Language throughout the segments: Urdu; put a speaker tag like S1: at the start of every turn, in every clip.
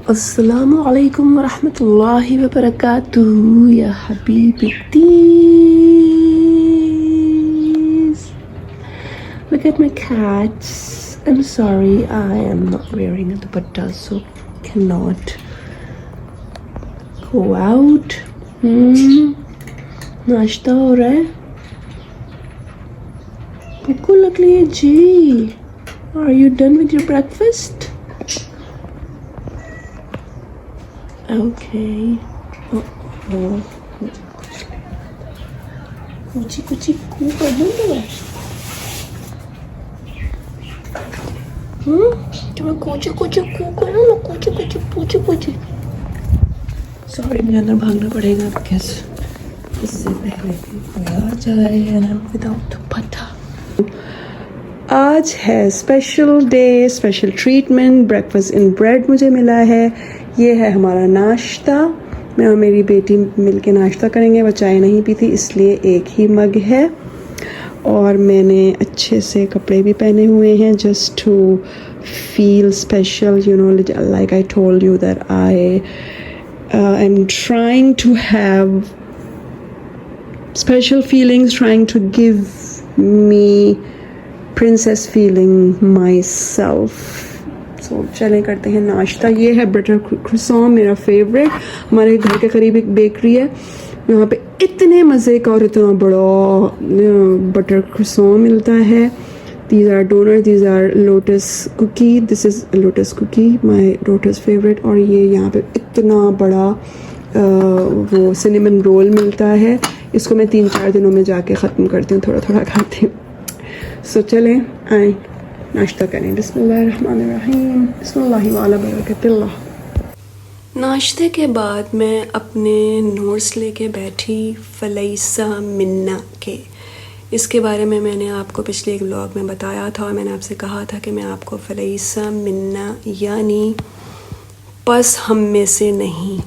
S1: السلام علیکم ورحمۃ اللہ وبرکاتہ یا حبیبی. Look at my cats. I'm sorry, I am not wearing a dupatta, so cannot go out. ناشتہ ہو رہا ہے. بھوک لگ رہی ہے جی. Are you done with your breakfast? Okay. Kochi Kochi کو کر دوں گا میں کوچی کوچی کو کروں نا. کوچی کوچی پوچی پوچی. سوری مجھے اندر بھاگنا پڑے گا بیکاز اس سے پہلے کوئی آ جائے and I'm without dupatta. آج ہے special day, special treatment. Breakfast in bread مجھے ملا ہے. یہ ہے ہمارا ناشتہ. میں اور میری بیٹی مل کے ناشتہ کریں گے. وہ چائے نہیں پیتی اس لیے ایک ہی مگ ہے. اور میں نے اچھے سے کپڑے بھی پہنے ہوئے ہیں just to feel special, you know, like I told you that I am trying to have special feelings, trying to give me princess feeling myself. So چلیں کرتے ہیں ناشتہ. یہ ہے بٹر کروسان, میرا فیوریٹ. ہمارے گھر کے قریب ایک بیکری ہے, یہاں پہ اتنے مزے کا اور اتنا بڑا بٹر کروسان ملتا ہے. These are donut, these are Lotus cookie. This is Lotus cookie, my daughter's favourite. اور یہ یہاں پہ اتنا بڑا وہ سنیمن رول ملتا ہے. اس کو میں 3-4 دنوں میں جا کے ختم کرتی ہوں, تھوڑا تھوڑا کھاتی ہوں. سو چلیں آئیں ناشتہ کریں. بسم اللہ الرحمن الرحیم. بسم اللہ وعلی برکت اللہ. ناشتے کے بعد میں اپنے نوٹس لے کے بیٹھی فلیسہ منا کے. اس کے بارے میں نے آپ کو پچھلے ایک ولاگ میں بتایا تھا, اور میں نے آپ سے کہا تھا کہ میں آپ کو فلیسہ منا یعنی پس ہم میں سے نہیں,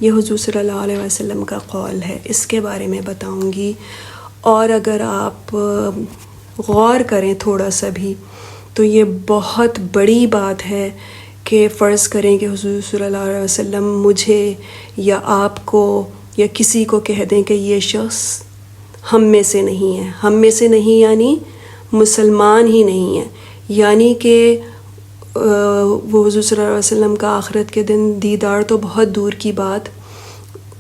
S1: یہ حضور صلی اللہ علیہ وسلم کا قول ہے, اس کے بارے میں بتاؤں گی. اور اگر آپ غور کریں تھوڑا سا بھی تو یہ بہت بڑی بات ہے کہ فرض کریں کہ حضور صلی اللہ علیہ وسلم مجھے یا آپ کو یا کسی کو کہہ دیں کہ یہ شخص ہم میں سے نہیں ہے. ہم میں سے نہیں یعنی مسلمان ہی نہیں ہے, یعنی کہ وہ حضور صلی اللہ علیہ وسلم کا آخرت کے دن دیدار تو بہت دور کی بات,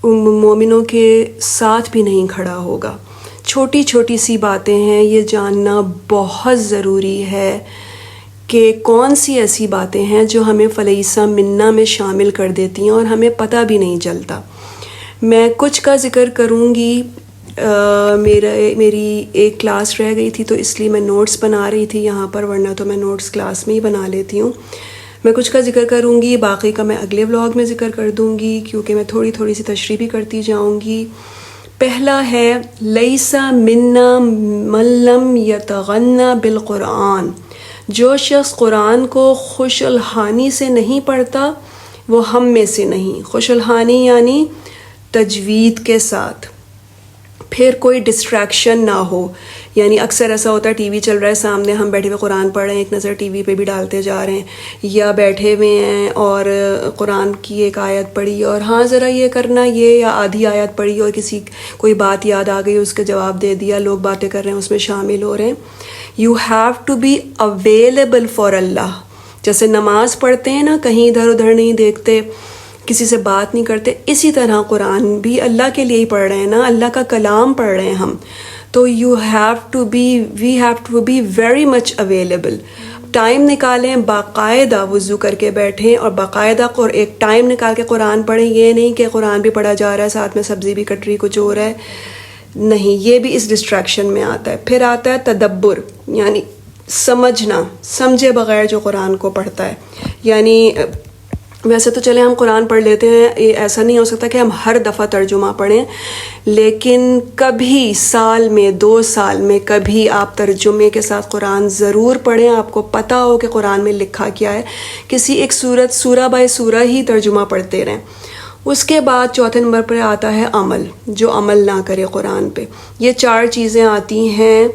S1: مومنوں کے ساتھ بھی نہیں کھڑا ہوگا. چھوٹی چھوٹی سی باتیں ہیں, یہ جاننا بہت ضروری ہے کہ کون سی ایسی باتیں ہیں جو ہمیں فلیسہ منا میں شامل کر دیتی ہیں اور ہمیں پتہ بھی نہیں چلتا. میں کچھ کا ذکر کروں گی. میری ایک کلاس رہ گئی تھی تو اس لیے میں نوٹس بنا رہی تھی یہاں پر, ورنہ تو میں نوٹس کلاس میں ہی بنا لیتی ہوں. میں کچھ کا ذکر کروں گی, باقی کا میں اگلے ولاگ میں ذکر کر دوں گی کیونکہ میں تھوڑی تھوڑی سی تشریح بھی کرتی جاؤں گی. پہلا ہے لیسا منا من لم یتغنی بالقرآن. جو شخص قرآن کو خوش الحانی سے نہیں پڑھتا وہ ہم میں سے نہیں. خوش الحانی یعنی تجوید کے ساتھ, پھر کوئی ڈسٹریکشن نہ ہو. یعنی اکثر ایسا ہوتا ہے ٹی وی چل رہا ہے سامنے, ہم بیٹھے ہوئے قرآن پڑھ رہے ہیں, ایک نظر ٹی وی پہ بھی ڈالتے جا رہے ہیں, یا بیٹھے ہوئے ہیں اور قرآن کی ایک آیت پڑھی اور ہاں ذرا یہ کرنا یہ, یا آدھی آیت پڑھی اور کسی کوئی بات یاد آ گئی اس کا جواب دے دیا, لوگ باتیں کر رہے ہیں اس میں شامل ہو رہے ہیں. You have to be available for Allah. جیسے نماز پڑھتے ہیں نا, کہیں ادھر ادھر نہیں دیکھتے, کسی سے بات نہیں کرتے, اسی طرح قرآن بھی اللہ کے لیے ہی پڑھ رہے ہیں نا, اللہ کا کلام پڑھ رہے ہیں ہم. تو we have to be very much available. Time نکالیں, باقاعدہ وضو کر کے بیٹھیں اور باقاعدہ ایک ٹائم نکال کے قرآن پڑھیں. یہ نہیں کہ قرآن بھی پڑھا جا رہا ہے ساتھ میں سبزی بھی کٹ رہی, کچھ ہو رہا ہے, نہیں, یہ بھی اس ڈسٹریکشن میں آتا ہے. پھر آتا ہے تدبر, یعنی سمجھنا, سمجھے بغیر جو قرآن کو پڑھتا ہے. یعنی ویسے تو چلے ہم قرآن پڑھ لیتے ہیں, ایسا نہیں ہو سکتا کہ ہم ہر دفعہ ترجمہ پڑھیں, لیکن کبھی سال میں 2 سال میں کبھی آپ ترجمے کے ساتھ قرآن ضرور پڑھیں. آپ کو پتہ ہو کہ قرآن میں لکھا کیا ہے, کسی ایک سورہ بائی سورہ ہی ترجمہ پڑھتے رہیں. اس کے بعد چوتھے نمبر پر آتا ہے عمل, جو عمل نہ کرے قرآن پہ. یہ 4 چیزیں آتی ہیں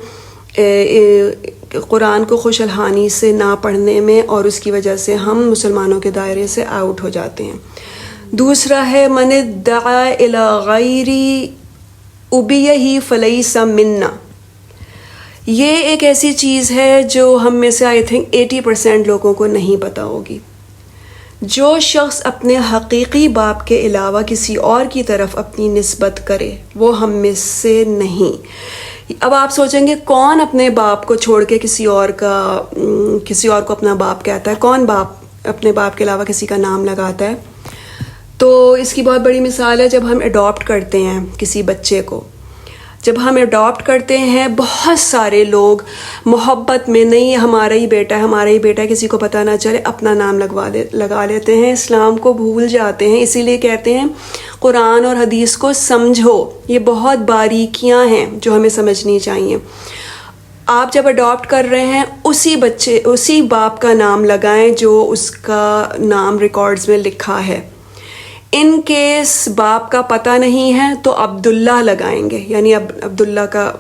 S1: قرآن کو خوش الحانی سے نہ پڑھنے میں، اور اس کی وجہ سے ہم مسلمانوں کے دائرے سے آؤٹ ہو جاتے ہیں. دوسرا ہے من ادعا الی غیری ابیہ فلیس منا. یہ ایک ایسی چیز ہے جو ہم میں سے آئی تھنک 80% لوگوں کو نہیں پتہ ہوگی. جو شخص اپنے حقیقی باپ کے علاوہ کسی اور کی طرف اپنی نسبت کرے وہ ہم میں سے نہیں. اب آپ سوچیں گے کون اپنے باپ کو چھوڑ کے کسی اور کو اپنا باپ کہتا ہے؟ کون باپ اپنے باپ کے علاوہ کسی کا نام لگاتا ہے؟ تو اس کی بہت بڑی مثال ہے جب ہم اڈاپٹ کرتے ہیں کسی بچے کو. جب ہم اڈاپٹ کرتے ہیں بہت سارے لوگ محبت میں نہیں ہمارا ہی بیٹا ہے ہمارا ہی بیٹا ہے، کسی کو پتہ نہ چلے اپنا نام لگا لیتے ہیں، اسلام کو بھول جاتے ہیں. اسی لیے کہتے ہیں قرآن اور حدیث کو سمجھو. یہ بہت باریکیاں ہیں جو ہمیں سمجھنی چاہیے. آپ جب اڈاپٹ کر رہے ہیں اسی باپ کا نام لگائیں جو اس کا نام ریکارڈز میں لکھا ہے. ان کیس باپ کا پتہ نہیں ہے تو عبداللہ لگائیں گے، یعنی عبداللہ کا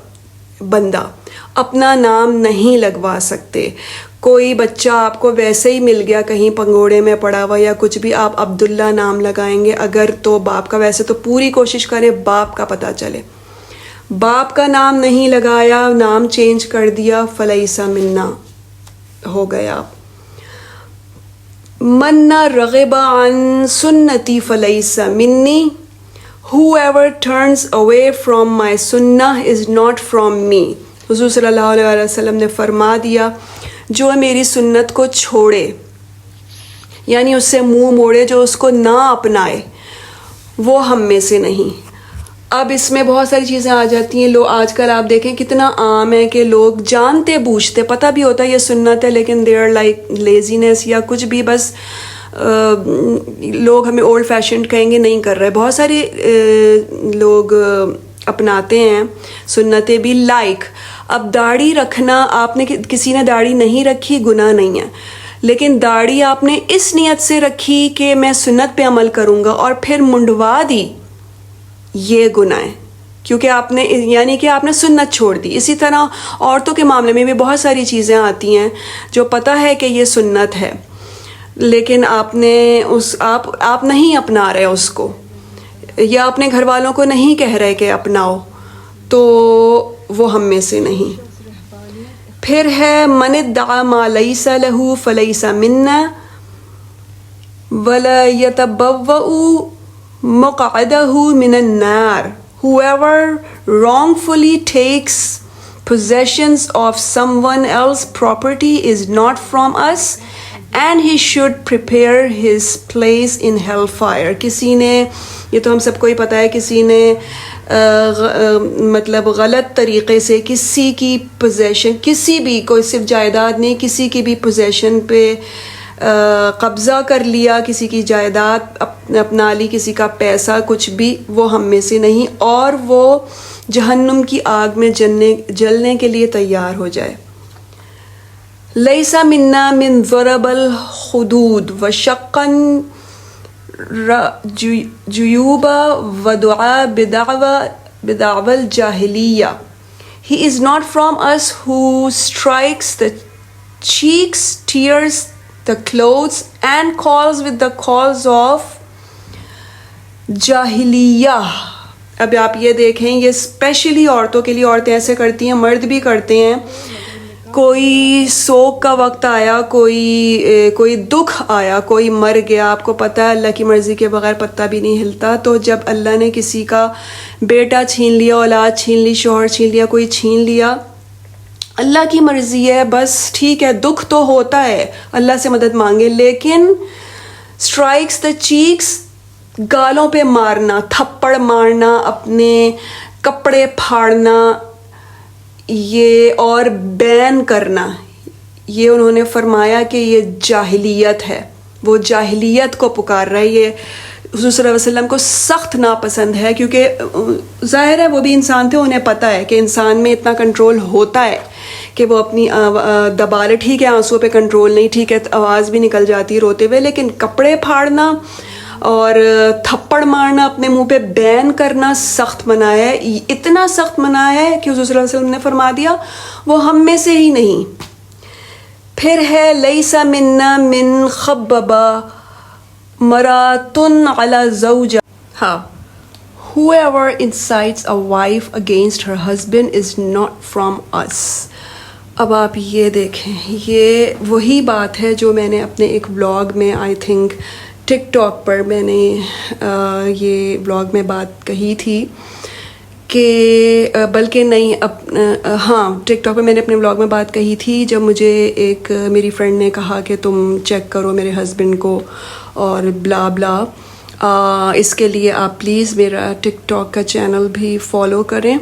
S1: بندہ. اپنا نام نہیں لگوا سکتے. کوئی بچہ آپ کو ویسے ہی مل گیا کہیں پنگوڑے میں پڑا ہوا یا کچھ بھی، آپ عبداللہ نام لگائیں گے اگر تو باپ کا. ویسے تو پوری کوشش کریں باپ کا پتہ چلے. باپ کا نام نہیں لگایا، نام چینج کر دیا، فلیس منا ہو گیا. من رغب عن سنتی فلیس منی. Whoever turns away from my sunnah is not from me. حضور صلی اللہ علیہ وسلم نے فرما دیا جو میری سنت کو چھوڑے یعنی اس سے منہ موڑے، جو اس کو نہ اپنائے، وہ ہم میں سے نہیں. اب اس میں بہت ساری چیزیں آ جاتی ہیں. لوگ آج کل آپ دیکھیں کتنا عام ہے کہ لوگ جانتے بوجھتے، پتہ بھی ہوتا ہے یہ سنت ہے، لیکن دے آر لائک لیزینس یا کچھ بھی، بس لوگ ہمیں اولڈ فیشنڈ کہیں گے نہیں کر رہے. بہت سارے لوگ اپناتے ہیں سنتیں بھی. لائک اب داڑھی رکھنا، آپ نے کسی نے داڑھی نہیں رکھی گناہ نہیں ہے، لیکن داڑھی آپ نے اس نیت سے رکھی کہ میں سنت پہ عمل کروں گا اور پھر منڈوا دی، یہ گناہ ہے، کیونکہ آپ نے یعنی کہ آپ نے سنت چھوڑ دی. اسی طرح عورتوں کے معاملے میں بھی بہت ساری چیزیں آتی ہیں جو پتہ ہے کہ یہ سنت ہے لیکن آپ نہیں اپنا رہے اس کو، یا اپنے گھر والوں کو نہیں کہہ رہے کہ اپناؤ، تو وہ ہم میں سے نہیں. پھر ہے من ادعا ما لیس لہ فلیس منا ولا یتبوأ مقعدہ من النار. Whoever wrongfully takes possessions of someone else's property is not from us and he should prepare his place in hellfire. کسی نے، یہ تو ہم سب کو ہی پتہ ہے، کسی نے مطلب غلط طریقے سے کسی کی پوزیشن، کسی بھی، کوئی صرف جائیداد نہیں، کسی کی بھی پوزیشن پہ قبضہ کر لیا، کسی کی جائیداد اپنا لی، کسی کا پیسہ، کچھ بھی، وہ ہم میں سے نہیں، اور وہ جہنم کی آگ میں جلنے کے لیے تیار ہو جائے. لیس منا من ضرب الحدود وشق جیوب ودعا بدعوى الجاہلیہ. He is not from us who strikes the cheeks, tears the clothes and calls with the calls of جاہلیہ. اب آپ یہ دیکھیں، یہ اسپیشلی عورتوں کے لیے، عورتیں ایسے کرتی ہیں، مرد بھی کرتے ہیں. کوئی سوگ کا وقت آیا، کوئی دکھ آیا، کوئی مر گیا، آپ کو پتہ ہے اللہ کی مرضی کے بغیر پتہ بھی نہیں ہلتا. تو جب اللہ نے کسی کا بیٹا چھین لیا، اولاد چھین لی، شوہر چھین لیا، کوئی چھین لیا، اللہ کی مرضی ہے، بس ٹھیک ہے، دکھ تو ہوتا ہے، اللہ سے مدد مانگے. لیکن اسٹرائکس دا چیکس، گالوں پہ مارنا، تھپڑ مارنا، اپنے کپڑے پھاڑنا، یہ اور بین کرنا، یہ انہوں نے فرمایا کہ یہ جاہلیت ہے. وہ جاہلیت کو پکار رہا ہے. یہ حضور صلی اللہ علیہ وسلم کو سخت ناپسند ہے، کیونکہ ظاہر ہے وہ بھی انسان تھے، انہیں پتہ ہے کہ انسان میں اتنا کنٹرول ہوتا ہے کہ وہ اپنی دبا لے. ٹھیک ہے آنسوں پہ کنٹرول نہیں، ٹھیک ہے آواز بھی نکل جاتی روتے ہوئے، لیکن کپڑے پھاڑنا اور تھپڑ مارنا اپنے منہ پہ بین کرنا سخت منع ہے. اتنا سخت منع ہے کہ حضور صلی اللہ علیہ وسلم نے فرما دیا وہ ہم میں سے ہی نہیں. پھر ہے لیس منا من خببا مراتن علی زوجہ. ہاں, whoever incites a wife against her husband is not from us. اب آپ یہ دیکھیں, یہ وہی بات ہے جو میں نے اپنے ایک بلاگ میں آئی تھنک ٹک ٹاک پر میں نے یہ بلاگ میں بات کہی تھی کہ بلکہ نہیں ہاں ٹک ٹاک پہ میں نے اپنے بلاگ میں بات کہی تھی جب مجھے ایک میری فرینڈ نے کہا کہ تم چیک کرو میرے ہسبینڈ کو اور بلا بلا. اس کے لیے آپ پلیز میرا ٹک ٹاک کا چینل بھی فالو کریں.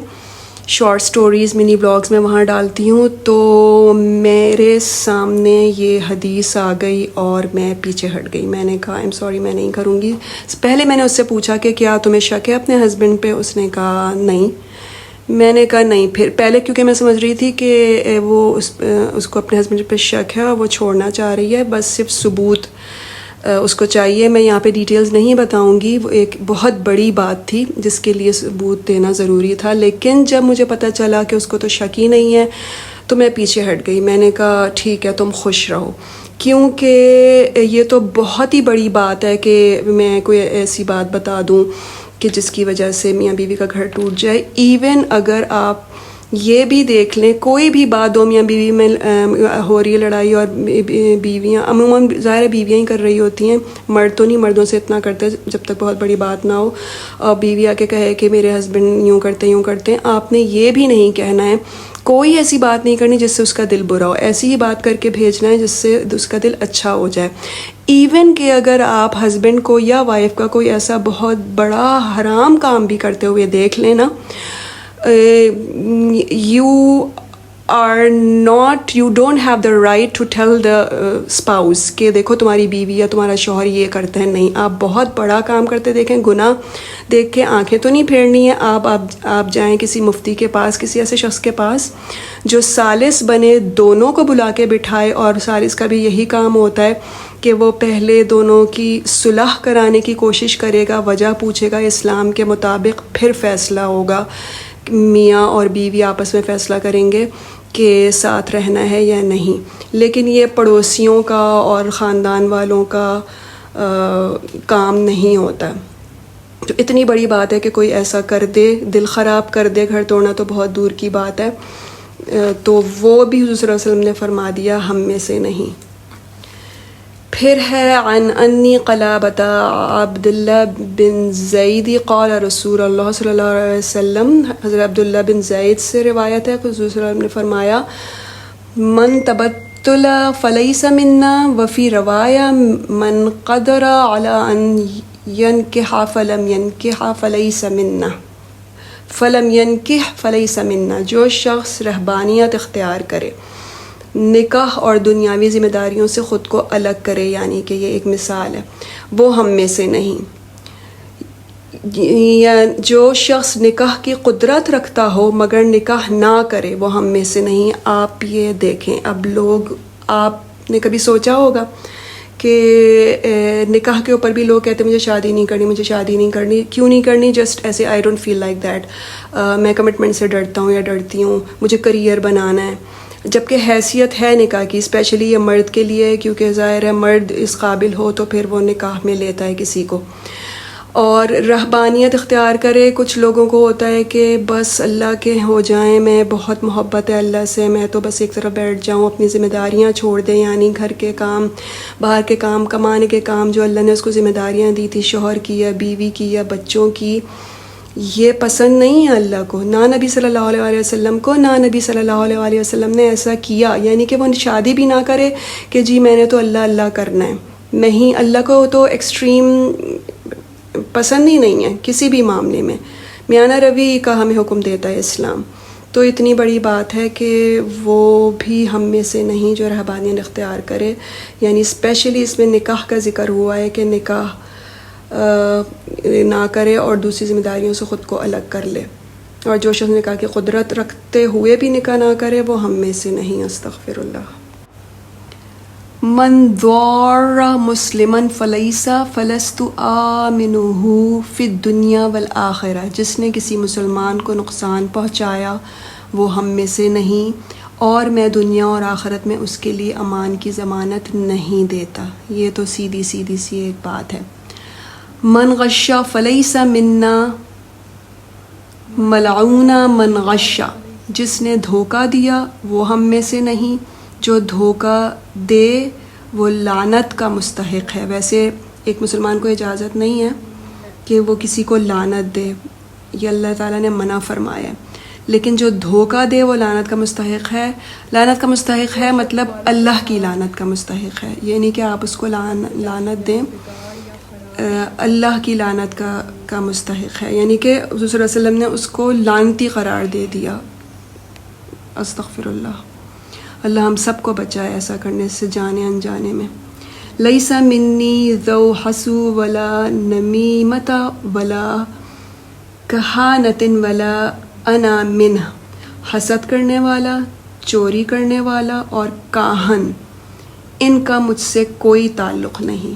S1: شارٹ سٹوریز منی بلاگز میں وہاں ڈالتی ہوں. تو میرے سامنے یہ حدیث آ گئی اور میں پیچھے ہٹ گئی. میں نے کہا ایم سوری, میں نہیں کروں گی. پہلے میں نے اس سے پوچھا کہ کیا تمہیں شک ہے اپنے ہسبینڈ پہ؟ اس نے کہا نہیں. میں نے کہا نہیں. پھر پہلے کیونکہ میں سمجھ رہی تھی کہ وہ اس کو اپنے ہسبینڈ پہ شک ہے اور وہ چھوڑنا چاہ رہی ہے, بس صرف ثبوت اس کو چاہیے. میں یہاں پہ ڈیٹیلز نہیں بتاؤں گی, وہ ایک بہت بڑی بات تھی جس کے لیے ثبوت دینا ضروری تھا. لیکن جب مجھے پتہ چلا کہ اس کو تو شک ہی نہیں ہے تو میں پیچھے ہٹ گئی. میں نے کہا ٹھیک ہے تم خوش رہو, کیونکہ یہ تو بہت ہی بڑی بات ہے کہ میں کوئی ایسی بات بتا دوں کہ جس کی وجہ سے میاں بیوی کا گھر ٹوٹ جائے. ایون اگر آپ یہ بھی دیکھ لیں, کوئی بھی بات دو میاں بیوی میں ہو رہی ہے لڑائی اور بیویاں عموماً ظاہر ہے بیویاں ہی کر رہی ہوتی ہیں, مرد تو نہیں, مردوں سے اتنا کرتے جب تک بہت بڑی بات نہ ہو. اور بیوی آ کے کہے کہ میرے ہسبینڈ یوں کرتے ہیں, آپ نے یہ بھی نہیں کہنا ہے, کوئی ایسی بات نہیں کرنی جس سے اس کا دل برا ہو. ایسی ہی بات کر کے بھیجنا ہے جس سے اس کا دل اچھا ہو جائے. ایون کہ اگر آپ ہسبینڈ کو یا وائف کا کوئی ایسا بہت بڑا حرام کام بھی کرتے ہوئے دیکھ لیں نا, you don't have the right to tell the spouse کہ دیکھو تمہاری بیوی یا تمہارا شوہر یہ کرتا ہے. نہیں, آپ بہت بڑا کام کرتے دیکھیں, گناہ دیکھ کے آنکھیں تو نہیں پھیرنی ہے. آپ جائیں کسی مفتی کے پاس, کسی ایسے شخص کے پاس جو ثالث بنے, دونوں کو بلا کے بٹھائے. اور ثالث کا بھی یہی کام ہوتا ہے کہ وہ پہلے دونوں کی صلح کرانے کی کوشش کرے گا, وجہ پوچھے گا اسلام کے مطابق, پھر فیصلہ ہوگا. میاں اور بیوی آپس میں فیصلہ کریں گے کہ ساتھ رہنا ہے یا نہیں. لیکن یہ پڑوسیوں کا اور خاندان والوں کا کام نہیں ہوتا. تو اتنی بڑی بات ہے کہ کوئی ایسا کر دے, دل خراب کر دے, گھر توڑنا تو بہت دور کی بات ہے. تو وہ بھی حضور صلی اللہ علیہ وسلم نے فرما دیا ہم میں سے نہیں. پھر ہے عن انی قلابۃ عبداللہ بن زید قال رسول اللہ صلی اللہ علیہ وسلم. حضرت عبداللہ بن زید سے روایت ہے کہ حضور صلی اللہ علیہ وسلم نے فرمایا من تبتل فلیس منا, وفی روایہ من قدر علی ان ینکح فلم ینکح فلیس منا, فلم ینکح فلیس منا. جو شخص رہبانیت اختیار کرے, نکاح اور دنیاوی ذمہ داریوں سے خود کو الگ کرے, یعنی کہ یہ ایک مثال ہے, وہ ہم میں سے نہیں. یا جو شخص نکاح کی قدرت رکھتا ہو مگر نکاح نہ کرے, وہ ہم میں سے نہیں. آپ یہ دیکھیں, اب لوگ, آپ نے کبھی سوچا ہوگا کہ نکاح کے اوپر بھی لوگ کہتے ہیں مجھے شادی نہیں کرنی, مجھے شادی نہیں کرنی. کیوں نہیں کرنی؟ جسٹ ایسے I don't feel like that, میں کمٹمنٹ سے ڈرتا ہوں یا ڈرتی ہوں, مجھے کریئر بنانا ہے. جبکہ حیثیت ہے نکاح کی, اسپیشلی یہ مرد کے لیے, کیونکہ ظاہر ہے مرد اس قابل ہو تو پھر وہ نکاح میں لیتا ہے کسی کو. اور رہبانیت اختیار کرے, کچھ لوگوں کو ہوتا ہے کہ بس اللہ کے ہو جائیں, میں بہت محبت ہے اللہ سے, میں تو بس ایک طرف بیٹھ جاؤں, اپنی ذمہ داریاں چھوڑ دیں, یعنی گھر کے کام, باہر کے کام, کمانے کے کام جو اللہ نے اس کو ذمہ داریاں دی تھی, شوہر کی یا بیوی کی یا بچوں کی. یہ پسند نہیں ہے اللہ کو, نہ نبی صلی اللہ علیہ وسلم کو, نہ نبی صلی اللہ علیہ وسلم نے ایسا کیا. یعنی کہ وہ شادی بھی نہ کرے کہ جی میں نے تو اللہ کرنا ہے. نہیں, اللہ کو تو ایکسٹریم پسند ہی نہیں ہے کسی بھی معاملے میں. میانہ روی کا ہمیں حکم دیتا ہے اسلام. تو اتنی بڑی بات ہے کہ وہ بھی ہم میں سے نہیں جو رہبانیت اختیار کرے. یعنی اسپیشلی اس میں نکاح کا ذکر ہوا ہے کہ نکاح نہ کرے اور دوسری ذمہ داریوں سے خود کو الگ کر لے. اور جو شخص نکاح کی قدرت رکھتے ہوئے بھی نکاح نہ کرے وہ ہم میں سے نہیں. استغفر اللہ. من ضار مسلمن فلیسا فلست آمنہ فی الدنیا والآخرہ، جس نے کسی مسلمان کو نقصان پہنچایا وہ ہم میں سے نہیں، اور میں دنیا اور آخرت میں اس کے لیے امان کی ضمانت نہیں دیتا۔ یہ تو سیدھی سی ایک بات ہے۔ من غشا فلیسا منا، ملعون من غشا، جس نے دھوکہ دیا وہ ہم میں سے نہیں، جو دھوکہ دے وہ لعنت کا مستحق ہے۔ ویسے ایک مسلمان کو اجازت نہیں ہے کہ وہ کسی کو لعنت دے، یہ اللہ تعالیٰ نے منع فرمایا ہے، لیکن جو دھوکہ دے وہ لعنت کا مستحق ہے۔ لعنت کا مستحق ہے مطلب اللہ کی لعنت کا مستحق ہے، یہ نہیں کہ آپ اس کو لعنت دیں، اللہ کی لعنت کا مستحق ہے، یعنی کہ حضور صلی اللہ علیہ وسلم نے اس کو لعنتی قرار دے دیا۔ استغفر اللہ، اللہ ہم سب کو بچائے ایسا کرنے سے جانے انجانے میں۔ لیس منی ذو حسو ولا نمیمت ولا کہانت ولا انا منہ، حسد کرنے والا، چوری کرنے والا اور کاہن، ان کا مجھ سے کوئی تعلق نہیں۔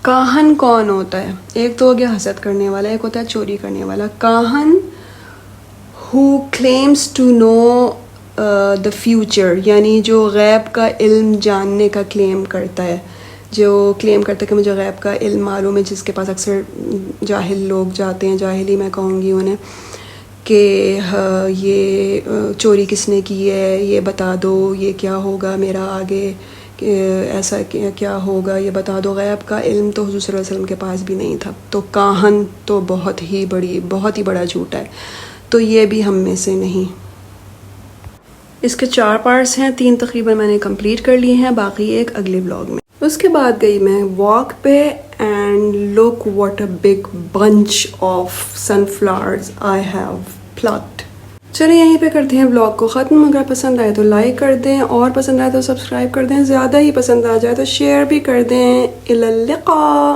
S1: کاہن کون ہوتا ہے؟ ایک تو ہو گیا حسد کرنے والا، ایک ہوتا ہے چوری کرنے والا۔ کاہن who claims to know the future، یعنی جو غیب کا علم جاننے کا کلیم کرتا ہے، جو کلیم کرتا ہے کہ مجھے غیب کا علم معلوم ہے، جس کے پاس اکثر جاہل لوگ جاتے ہیں، جاہلی میں کہوں گی انہیں، کہ یہ چوری کس نے کی ہے، یہ بتا دو، یہ کیا ہوگا میرا آگے، ایسا کیا ہوگا یہ بتا دو۔ غیب کا علم تو حضور صلی اللہ علیہ وسلم کے پاس بھی نہیں تھا، تو کاہن تو بہت ہی بڑا جھوٹا ہے، تو یہ بھی ہم میں سے نہیں۔ اس کے 4 پارٹس ہیں، 3 تقریباً میں نے کمپلیٹ کر لیے ہیں، باقی ایک اگلے ولاگ میں۔ اس کے بعد گئی میں واک پہ، and look what a big bunch of sunflowers I have plucked. چلیں یہیں پہ کرتے ہیں ولاگ کو ختم۔ اگر پسند آئے تو لائک کر دیں، اور پسند آئے تو سبسکرائب کر دیں، زیادہ ہی پسند آ جائے تو شیئر بھی کر دیں۔ الی اللقاء۔